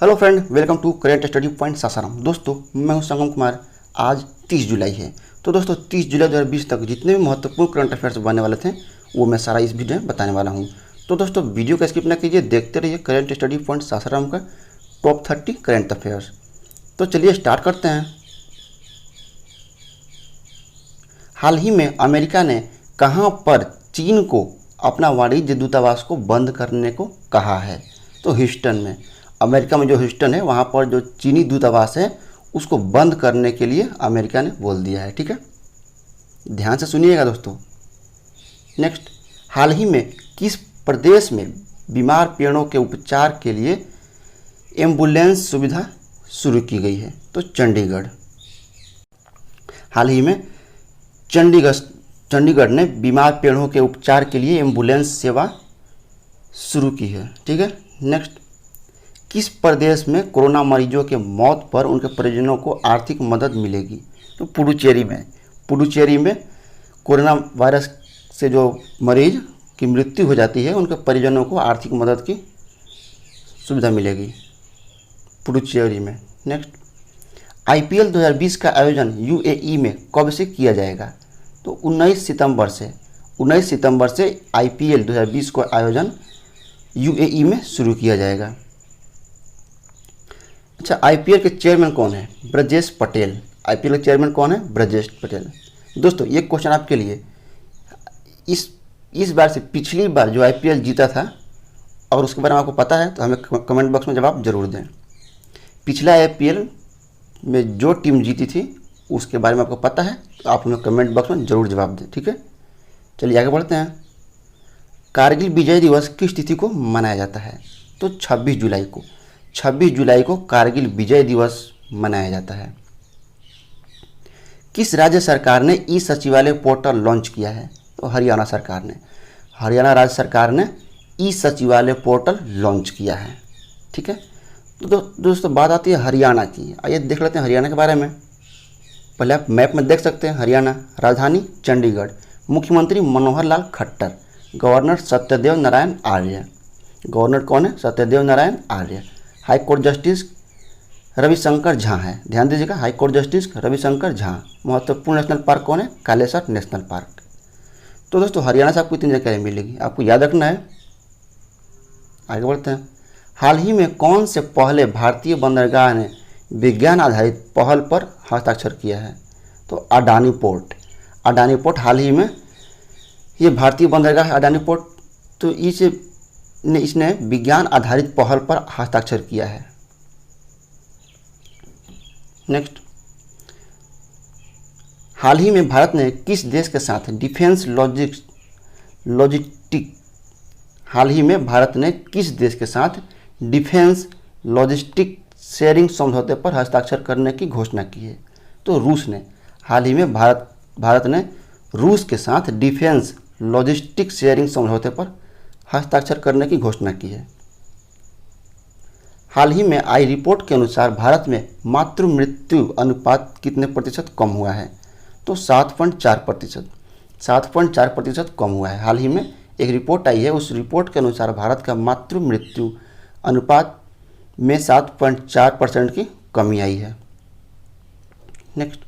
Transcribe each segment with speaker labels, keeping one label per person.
Speaker 1: Hello friend, welcome to current study point Sasaram. दोस्तों, मैं हूं संगम कुमार। आज 30 जुलाई है। तो दोस्तों, 30 जुलाई 2020 तक जितने भी महत्वपूर्ण करंट अफेयर्स बनने वाले थे वो मैं सारा इस वीडियो में बताने वाला हूं। तो दोस्तों, वीडियो का स्किप ना कीजिए, देखते रहिए करेंट स्टडी पॉइंट सासाराम का टॉप 30 करेंट अफेयर्स। तो चलिए स्टार्ट करते हैं। हाल ही में अमेरिका ने कहां पर चीन को अपना वाणिज्य दूतावास को बंद करने को कहा है? तो ह्यूस्टन में, अमेरिका में जो ह्यूस्टन है वहाँ पर जो चीनी दूतावास है उसको बंद करने के लिए अमेरिका ने बोल दिया है। ठीक है, ध्यान से सुनिएगा दोस्तों। नेक्स्ट, हाल ही में किस प्रदेश में बीमार पेड़ों के उपचार के लिए एम्बुलेंस सुविधा शुरू की गई है? तो चंडीगढ़। हाल ही में चंडीगढ़ ने बीमार पेड़ों के उपचार के लिए एम्बुलेंस सेवा शुरू की है। ठीक है। नेक्स्ट, किस प्रदेश में कोरोना मरीजों के मौत पर उनके परिजनों को आर्थिक मदद मिलेगी? तो पुडुचेरी में कोरोना वायरस से जो मरीज की मृत्यु हो जाती है उनके परिजनों को आर्थिक मदद की सुविधा मिलेगी पुडुचेरी में। नेक्स्ट, आईपीएल 2020 का आयोजन यूएई में कब से किया जाएगा? तो 19 सितंबर से आईपीएल 2020 का आयोजन यूएई में शुरू किया जाएगा। अच्छा, आईपीएल के चेयरमैन कौन है? ब्रजेश पटेल। आईपीएल के चेयरमैन कौन है? ब्रजेश पटेल। दोस्तों, ये क्वेश्चन आपके लिए, इस बार से पिछली बार जो आईपीएल जीता था और उसके बारे में आपको पता है तो हमें कमेंट बॉक्स में जवाब जरूर दें। पिछला आईपीएल में जो टीम जीती थी उसके बारे में आपको पता है तो आप हमें कमेंट बॉक्स में ज़रूर जवाब दें। ठीक है, चलिए आगे बढ़ते हैं। कारगिल विजय दिवस किस तिथि को मनाया जाता है? तो 26 जुलाई को कारगिल विजय दिवस मनाया जाता है। किस राज्य सरकार ने ई सचिवालय पोर्टल लॉन्च किया है? तो हरियाणा राज्य सरकार ने ई सचिवालय पोर्टल लॉन्च किया है। ठीक है, तो दोस्तों बात आती है हरियाणा की। आइए देख लेते हैं हरियाणा के बारे में। पहले आप मैप में देख सकते हैं हरियाणा। राजधानी चंडीगढ़, मुख्यमंत्री मनोहर लाल खट्टर, गवर्नर सत्यदेव नारायण आर्य। गवर्नर कौन है? Satyadev Narayan Arya. High court justice Ravishankar Jha है। ध्यान दीजिएगा, high court justice Ravishankar Jha. महत्वपूर्ण नेशनल पार्क कौन है? Kalesar national park. तो दोस्तों, हरियाणा से आपको इतनी जानकारी मिलेगी, आपको याद रखना है। आगे बढ़ते हैं। हाल ही में कौन से पहले भारतीय बंदरगाह ने विज्ञान आधारित पहल पर हस्ताक्षर किया है? तो अडानी पोर्ट हाल ही में, ये भारतीय बंदरगाह अडानी पोर्ट, तो इसने विज्ञान आधारित पहल पर हस्ताक्षर किया है। नेक्स्ट, हाल ही में भारत ने किस देश के साथ डिफेंस लॉजिस्टिक शेयरिंग समझौते पर हस्ताक्षर करने की घोषणा की है? तो रूस ने। हाल ही में भारत ने रूस के साथ डिफेंस लॉजिस्टिक शेयरिंग समझौते पर हस्ताक्षर करने की घोषणा की है। हाल ही में आई रिपोर्ट के अनुसार भारत में मातृ मृत्यु अनुपात कितने प्रतिशत कम हुआ है? तो 7.4% कम हुआ है। हाल ही में एक रिपोर्ट आई है, उस रिपोर्ट के अनुसार भारत का मातृ मृत्यु अनुपात में 7.4% की कमी आई है। नेक्स्ट,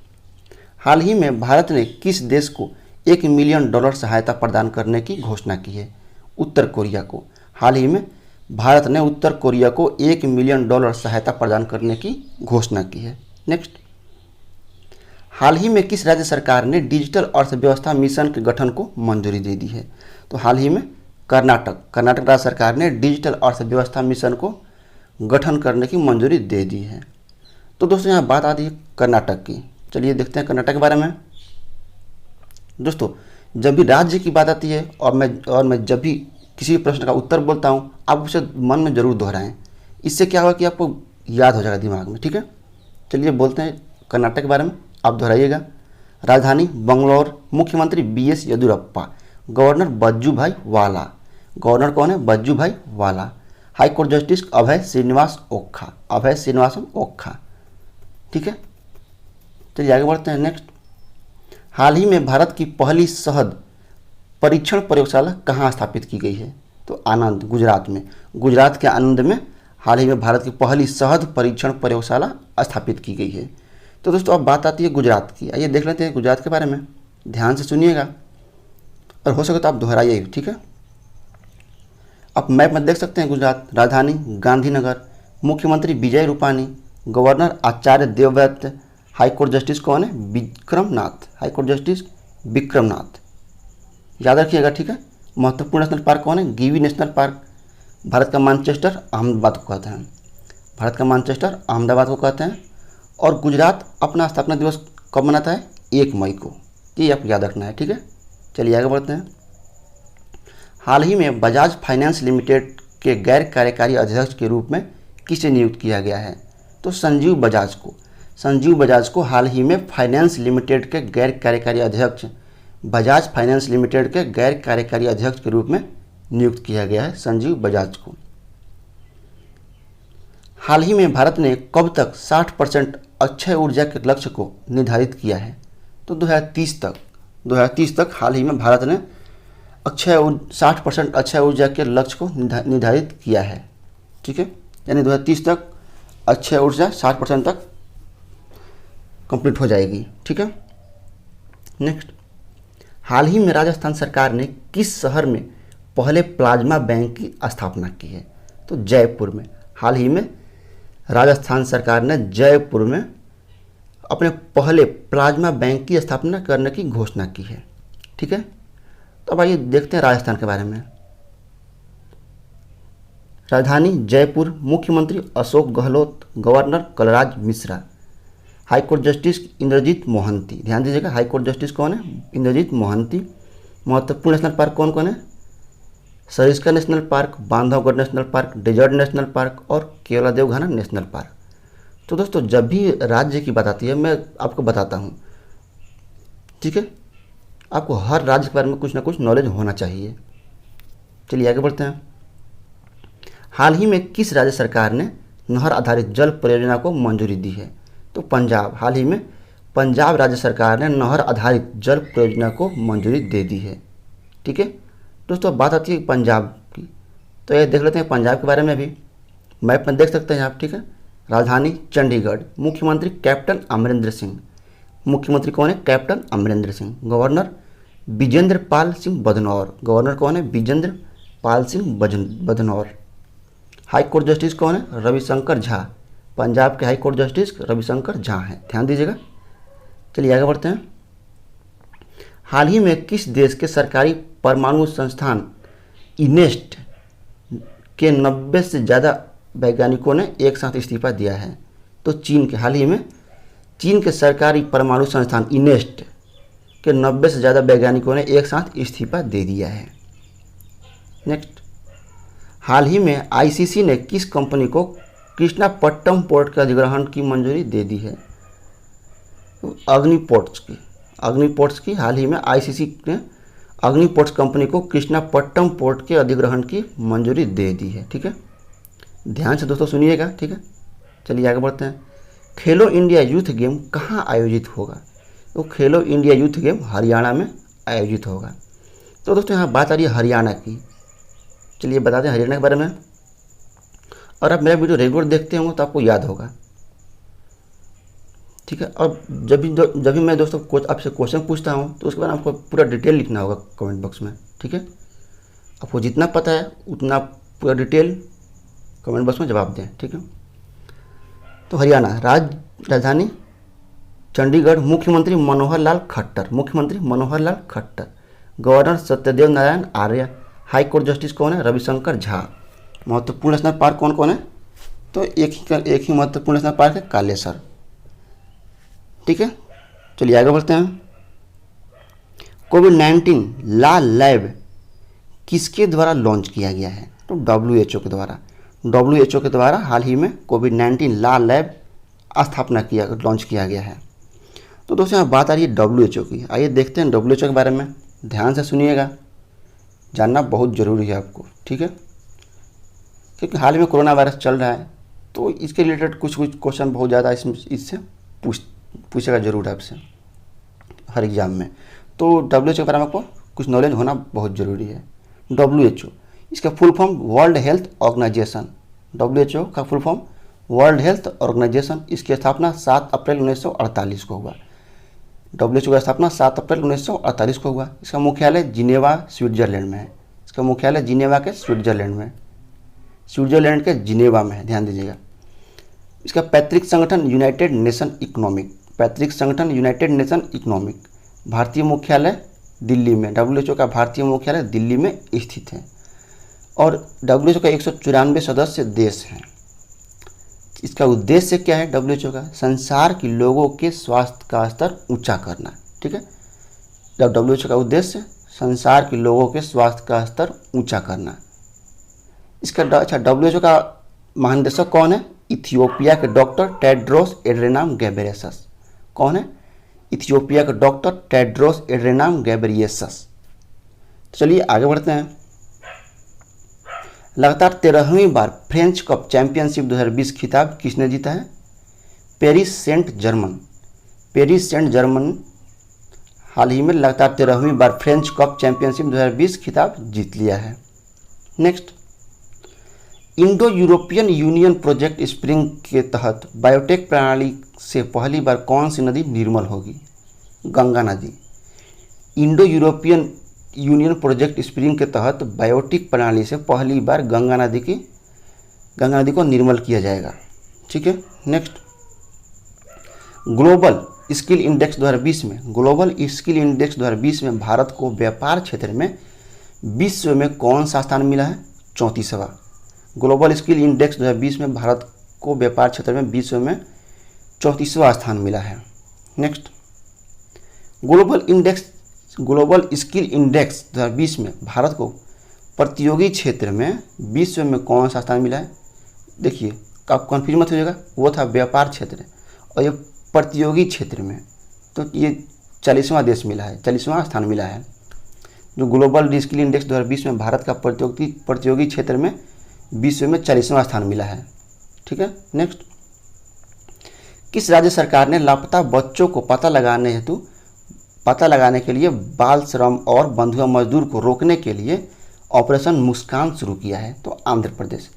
Speaker 1: हाल ही में भारत ने किस देश को $1 मिलियन सहायता प्रदान करने की घोषणा की है? उत्तर कोरिया को। हाल ही में भारत ने उत्तर कोरिया को $1 मिलियन सहायता प्रदान करने की घोषणा की है। नेक्स्ट, हाल ही में किस राज्य सरकार ने डिजिटल अर्थव्यवस्था मिशन के गठन को मंजूरी दे दी है? तो हाल ही में कर्नाटक राज्य सरकार ने डिजिटल अर्थव्यवस्था मिशन को गठन करने की मंजूरी दे दी है। तो दोस्तों, यहाँ बात आती है कर्नाटक की। चलिए देखते हैं कर्नाटक के बारे में। दोस्तों, जब भी राज्य की बात आती है और मैं जब भी किसी भी प्रश्न का उत्तर बोलता हूँ, आप उसे मन में ज़रूर दोहराएं। इससे क्या होगा कि आपको याद हो जाएगा दिमाग में। ठीक है, चलिए बोलते हैं कर्नाटक के बारे में, आप दोहराइएगा। राजधानी बंगलौर, मुख्यमंत्री बीएस येदियुरप्पा, गवर्नर बज्जूभाई वाला। गवर्नर कौन है? बज्जूभाई वाला। हाई कोर्ट जस्टिस अभय श्रीनिवासन ओखा। ठीक है, चलिए आगे बढ़ते हैं। नेक्स्ट, हाल ही में भारत की पहली शहद परीक्षण प्रयोगशाला कहाँ स्थापित की गई है? तो आनंद, गुजरात में। गुजरात के आनंद में हाल ही में भारत की पहली शहद परीक्षण प्रयोगशाला स्थापित की गई है। तो दोस्तों अब बात आती है गुजरात की। आइए देख लेते हैं गुजरात के बारे में, ध्यान से सुनिएगा और हो सके तो आप दोहराइए, ठीक है। आप मैप में देख सकते हैं गुजरात, राजधानी गांधीनगर, मुख्यमंत्री Vijay Rupani, governor Acharya Devvrat, high court justice कौन है, विक्रमनाथ, हाईकोर्ट जस्टिस विक्रमनाथ, याद रखिएगा, ठीक है। महत्वपूर्ण नेशनल पार्क कौन है, गिवी नेशनल पार्क। भारत का मैनचेस्टर अहमदाबाद को कहते हैं, भारत का मैनचेस्टर अहमदाबाद को कहते हैं। और गुजरात अपना स्थापना दिवस कब मनाता है, 1 मई को, ये आपको याद रखना है, ठीक है। चलिए आगे बढ़ते हैं। हाल ही में बजाज फाइनेंस लिमिटेड के गैर कार्यकारी अध्यक्ष के रूप में किसे नियुक्त किया गया है, तो संजीव बजाज को। संजीव बजाज को हाल ही में फाइनेंस लिमिटेड के गैर कार्यकारी अध्यक्ष, बजाज फाइनेंस लिमिटेड के गैर कार्यकारी अध्यक्ष के रूप में नियुक्त किया गया है संजीव बजाज को। हाल ही में भारत ने कब तक 60% अक्षय ऊर्जा के लक्ष्य को निर्धारित किया है, तो 2030 तक हाल ही में भारत ने 60% अक्षय ऊर्जा के लक्ष्य को निर्धारित किया है, ठीक है। यानी 2030 तक अक्षय ऊर्जा 60% तक कंप्लीट हो जाएगी, ठीक है। नेक्स्ट, हाल ही में राजस्थान सरकार ने किस शहर में पहले प्लाज्मा बैंक की स्थापना की है, तो जयपुर में। हाल ही में राजस्थान सरकार ने जयपुर में अपने पहले प्लाज्मा बैंक की स्थापना करने की घोषणा की है, ठीक है। तो अब आइए देखते हैं राजस्थान के बारे में। राजधानी जयपुर, मुख्यमंत्री Ashok Gehlot, governor Kalraj Mishra, high court justice Indrajit Mohanty. ध्यान दीजिएगा, हाईकोर्ट जस्टिस कौन है, इंद्रजीत मोहंती। महत्वपूर्ण नेशनल पार्क कौन कौन है, Sariska national park, Bandhavgarh national park, desert national park और केवलादेव घाना नेशनल पार्क। तो दोस्तों जब भी राज्य की बात आती है मैं आपको बताता हूँ, ठीक है। आपको हर राज्य के बारे में कुछ ना कुछ नॉलेज होना चाहिए। चलिए आगे बढ़ते हैं। हाल ही में किस राज्य सरकार ने नहर आधारित जल परियोजना को मंजूरी दी है, तो पंजाब। हाल ही में पंजाब राज्य सरकार ने नहर आधारित जल परियोजना को मंजूरी दे दी है, ठीक है। दोस्तों बात आती है पंजाब की, तो ये देख लेते हैं पंजाब के बारे में भी। मैप में देख सकते हैं आप, ठीक है। राजधानी चंडीगढ़, मुख्यमंत्री कैप्टन अमरिंदर सिंह। मुख्यमंत्री कौन है, captain Amarinder Singh. Governor Vijendra Pal Singh Badnore. Governor कौन है, विजेंद्र पाल सिंह बदनौर। हाईकोर्ट जस्टिस कौन है, रविशंकर झा। पंजाब के हाईकोर्ट जस्टिस रविशंकर झा हैं, ध्यान दीजिएगा। चलिए आगे बढ़ते हैं। हाल ही में किस देश के सरकारी परमाणु संस्थान इनेस्ट के 90 से ज़्यादा वैज्ञानिकों ने एक साथ इस्तीफा दिया है, तो चीन के। हाल ही में चीन के सरकारी परमाणु संस्थान इनेस्ट के 90 से ज़्यादा वैज्ञानिकों ने एक साथ इस्तीफा दे दिया है। नेक्स्ट, हाल ही में आईसीसी ने किस कंपनी को कृष्णापट्टनम पोर्ट के अधिग्रहण की मंजूरी दे दी है, तो अग्निपोर्ट्स की हाल ही में आईसीसी ने अग्निपोर्ट्स कंपनी को कृष्णापट्टनम पोर्ट के अधिग्रहण की मंजूरी दे दी है, ठीक है। ध्यान से दोस्तों सुनिएगा, ठीक है। चलिए आगे बढ़ते हैं। खेलो इंडिया यूथ गेम कहाँ आयोजित होगा, तो खेलो इंडिया यूथ गेम हरियाणा में आयोजित होगा। तो दोस्तों यहाँ बात आ रही है हरियाणा की। चलिए बताते हैं हरियाणा के बारे में। और आप मेरा वीडियो रेगुलर देखते होंगे तो आपको याद होगा, ठीक है। और जब भी मैं दोस्तों आपसे क्वेश्चन पूछता हूँ तो उसके बाद आपको पूरा डिटेल लिखना होगा कमेंट बॉक्स में, ठीक है। आपको जितना पता है उतना पूरा डिटेल कमेंट बॉक्स में जवाब दें, ठीक है। तो हरियाणा, राजधानी चंडीगढ़, मुख्यमंत्री मनोहर लाल खट्टर। गवर्नर सत्यदेव नारायण आर्य। हाईकोर्ट जस्टिस कौन है, रविशंकर झा। महत्वपूर्ण नेशनल पार्क कौन कौन है, तो एक ही महत्वपूर्ण नेशनल पार्क है, कालेसर, ठीक है। चलिए आगे बढ़ते हैं। कोविड-19 ला लैब किसके द्वारा लॉन्च किया गया है, तो WHO के द्वारा। WHO के द्वारा हाल ही में कोविड-19 ला लैब लॉन्च किया गया है। तो दोस्तों यहाँ बात आ रही है WHO की। आइए देखते हैं WHO के बारे में, ध्यान से सुनिएगा, जानना बहुत ज़रूरी है आपको, ठीक है। क्योंकि हाल ही में कोरोना वायरस चल रहा है तो इसके रिलेटेड कुछ क्वेश्चन बहुत ज़्यादा इससे पूछेगा जरूर आपसे हर एग्ज़ाम में। तो WHO के बारे में आपको कुछ नॉलेज होना बहुत ज़रूरी है। WHO इसका full form world health organization, WHO का full form world health organization. इसकी स्थापना 7 अप्रैल 1948 को हुआ। WHO का स्थापना 7 अप्रैल 1948 को हुआ। इसका मुख्यालय जिनेवा स्विट्जरलैंड में है। इसका मुख्यालय जिनेवा के स्विट्जरलैंड में, स्विट्जरलैंड के जिनेवा में है, ध्यान दीजिएगा। इसका पैतृक संगठन यूनाइटेड नेशन इकोनॉमिक, पैतृक संगठन यूनाइटेड नेशन इकोनॉमिक। भारतीय मुख्यालय दिल्ली में, WHO का भारतीय मुख्यालय दिल्ली में स्थित है। और WHO का 194 सदस्य देश हैं। इसका उद्देश्य क्या है WHO का? संसार के लोगों के स्वास्थ्य का स्तर ऊंचा करना, ठीक है। जब WHO का उद्देश्य संसार के लोगों के स्वास्थ्य का स्तर ऊंचा करना। इसका अच्छा, WHO का महानिदेशक कौन है? इथियोपिया के डॉक्टर टेड्रोस एड्रेनाम गैब्रियेसस। कौन है? इथियोपिया के डॉक्टर टेड्रोस एड्रेनाम गैब्रियेसस। चलिए आगे बढ़ते हैं। लगातार 13वीं बार फ्रेंच कप चैंपियनशिप 2020 खिताब किसने जीता है? Paris Saint Germain. Paris Saint Germain हाल ही में लगातार 13वीं बार फ्रेंच कप चैंपियनशिप 2020 खिताब जीत लिया है। Next, Indo European union project spring के तहत बायोटेक प्रणाली से पहली बार कौन सी नदी निर्मल होगी? गंगा नदी। Indo European union project spring के तहत बायोटिक प्रणाली से पहली बार गंगा नदी को निर्मल किया जाएगा, ठीक है। नेक्स्ट, ग्लोबल स्किल इंडेक्स 2020 में, ग्लोबल स्किल इंडेक्स 2020 में भारत को व्यापार क्षेत्र में विश्व में कौन सा स्थान मिला है? 34वां। ग्लोबल स्किल इंडेक्स 2020 में भारत को व्यापार क्षेत्र में विश्व में 34वां स्थान मिला है। नेक्स्ट, ग्लोबल स्किल इंडेक्स 2020 में भारत को प्रतियोगी क्षेत्र में विश्व में कौन सा स्थान मिला है? देखिए, आप कन्फ्यूज मत होइएगा, वो था व्यापार क्षेत्र और ये प्रतियोगी क्षेत्र में, तो ये 40वां देश मिला है, 40वां स्थान मिला है। जो ग्लोबल स्किल इंडेक्स 2020 में भारत का प्रतियोगी क्षेत्र में विश्व में 40वां स्थान मिला है, ठीक है। नेक्स्ट, किस राज्य सरकार ने लापता बच्चों को पता लगाने के लिए बाल श्रम और बंधुआ मजदूर को रोकने के लिए ऑपरेशन मुस्कान शुरू किया है? तो आंध्र प्रदेश।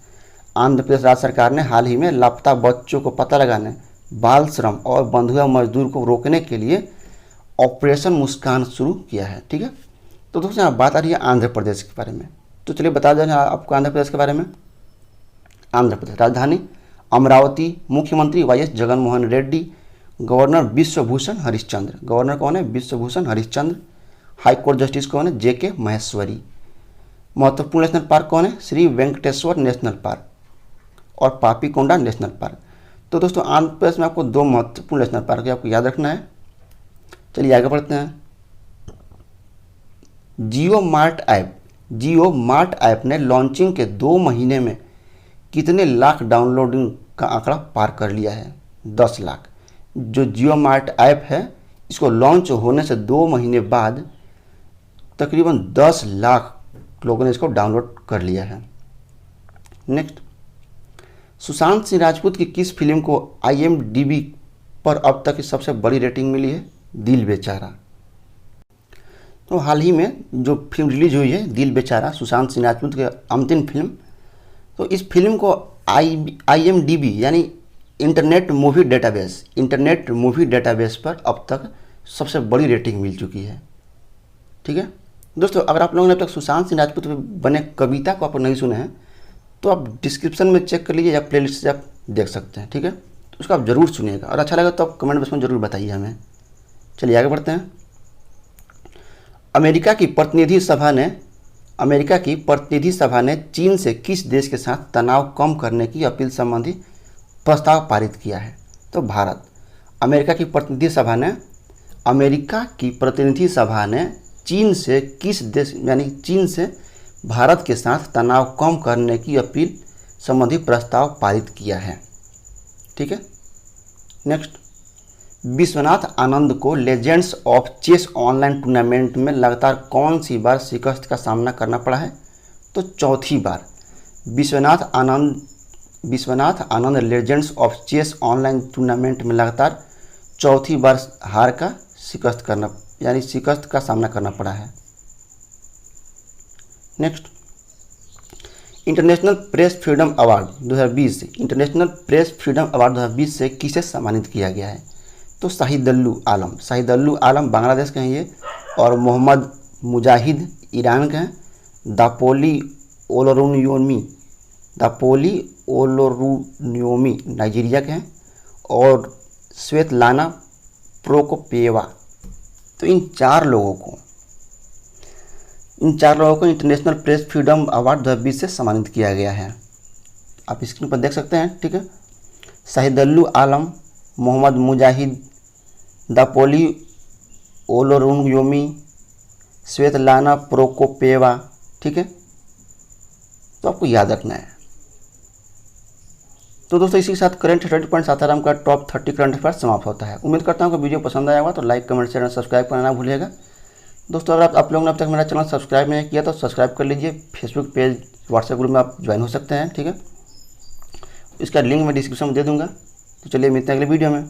Speaker 1: आंध्र प्रदेश राज्य सरकार ने हाल ही में लापता बच्चों को पता लगाने, बाल श्रम और बंधुआ मजदूर को रोकने के लिए ऑपरेशन मुस्कान शुरू किया है, ठीक है। तो दोस्तों यहाँ बात आ रही है आंध्र प्रदेश के बारे में, तो चलिए बता दें आपको आंध्र प्रदेश के बारे में। आंध्र प्रदेश राजधानी अमरावती, मुख्यमंत्री YS Jaganmohan Reddy, governor Vishwabhushan Harishchandra. Governor कौन है? Vishwabhushan Harishchandra. High court justice कौन है? JK महेश्वरी। महत्वपूर्ण नेशनल पार्क कौन है? श्री वेंकटेश्वर नेशनल पार्क और पापीकोंडा नेशनल पार्क। तो दोस्तों आंध्र प्रदेश में आपको 2 महत्वपूर्ण नेशनल पार्क है, आपको याद रखना है। चलिए आगे बढ़ते हैं। जियो मार्ट ऐप ने लॉन्चिंग के 2 महीने में कितने लाख डाउनलोडिंग का आंकड़ा पार कर लिया है? 10 लाख। जो जियो मार्ट ऐप है, इसको लॉन्च होने से 2 महीने बाद तकरीबन 10 लाख लोगों ने इसको डाउनलोड कर लिया है। नेक्स्ट, सुशांत सिंह राजपूत की किस फिल्म को IMDb पर अब तक की सबसे बड़ी रेटिंग मिली है? दिल बेचारा। तो हाल ही में जो फिल्म रिलीज हुई है दिल बेचारा, सुशांत सिंह राजपूत की अंतिम फिल्म, तो इस फिल्म को IMDb यानी इंटरनेट मूवी डेटाबेस पर अब तक सबसे बड़ी रेटिंग मिल चुकी है, ठीक है। दोस्तों अगर आप लोगों ने अब तक सुशांत सिंह राजपूत पे बने कविता को आप नहीं सुने हैं तो आप डिस्क्रिप्शन में चेक कर लीजिए या प्लेलिस्ट से आप देख सकते हैं, ठीक है। तो उसको आप ज़रूर सुनिएगा और अच्छा लगा तो आप कमेंट बॉक्स में ज़रूर बताइए हमें। चलिए आगे बढ़ते हैं। अमेरिका की प्रतिनिधि सभा ने चीन से किस देश के साथ तनाव कम करने की अपील संबंधी प्रस्ताव पारित किया है? तो भारत। अमेरिका की प्रतिनिधि सभा ने चीन से किस देश यानी चीन से भारत के साथ तनाव कम करने की अपील संबंधी प्रस्ताव पारित किया है, ठीक है। नेक्स्ट, विश्वनाथ आनंद को legends of chess online tournament में लगातार कौन सी बार शिकस्त का सामना करना पड़ा है? तो 4थी बार। Vishwanath Anand legends of chess online tournament में लगातार 4थी बार हार का शिकस्त का सामना करना पड़ा है। Next, international press freedom award 2020 से, इंटरनेशनल प्रेस फ्रीडम अवार्ड 2020 से किसे सम्मानित किया गया है? तो शाहिदुल्लू आलम, शाहिदुल्लू आलम बांग्लादेश के हैं ये, और मोहम्मद मुजाहिद ईरान के हैं, दापोली ओलोरुनियोमी नाइजीरिया के हैं, और स्वेतलाना प्रोकोपेवा। तो इन चार लोगों को इंटरनेशनल प्रेस फ्रीडम अवार्ड 2020 से सम्मानित किया गया है। आप स्क्रीन पर देख सकते हैं, ठीक है। शाहिदुल्लू आलम, मोहम्मद मुजाहिद, दापोली ओलोरुनियोमी, स्वेतलाना प्रोकोपेवा, ठीक है। तो आपको याद रखना है। तो दोस्तों इसी के साथ करंट 30 सासाराम का टॉप 30 करंट अफेयर समाप्त होता है। उम्मीद करता हूँ कि वीडियो पसंद आया होगा, तो लाइक कमेंट शेयर और सब्सक्राइब करना ना भूलिएगा। दोस्तों अगर आप लोगों ने अब तक मेरा चैनल सब्सक्राइब नहीं किया तो सब्सक्राइब कर लीजिए। फेसबुक पेज, व्हाट्सएप ग्रुप में आप ज्वाइन हो सकते हैं, ठीक है। इसका लिंक मैं डिस्क्रिप्शन में दे दूँगा। तो चलिए मिलते हैं अगले वीडियो में।